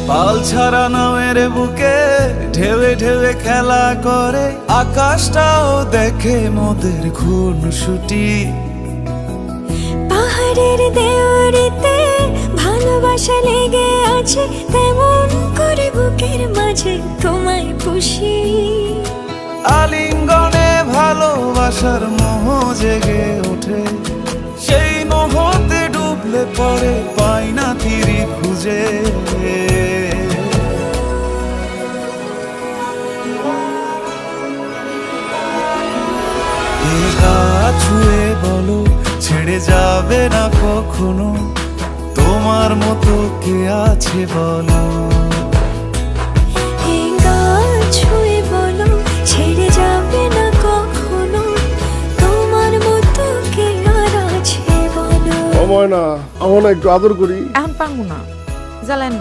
পাল ছাড়া নামের বুকে ঢেউে ঢেউে খেলা করে, আকাশটাও দেখে মোদের খুনসুটি। পাহাড়ের দেওয়ারিতে ভালোবাসা লেগে আছে, তেমন করে বুকের মাঝে তোমায় পুষি। আলিঙ্গনে ভালোবাসার মোহ জেগে ওঠে, সেই মোহতে ডুবলে পরে পাই না তীরি খুঁজে। এ গা ছুঁয়ে বলো ছেড়ে যাবে না কখনো, তোমার মতো কে আছে বলো। এই গা ছুঁয়ে বলো ছেড়ে যাবে না কখনো, তোমার মতো কে আর আছে বলো। ও ময়না, আমার না একটু আদর করি। এখন পাঙ্গু না, জ্বালেন না।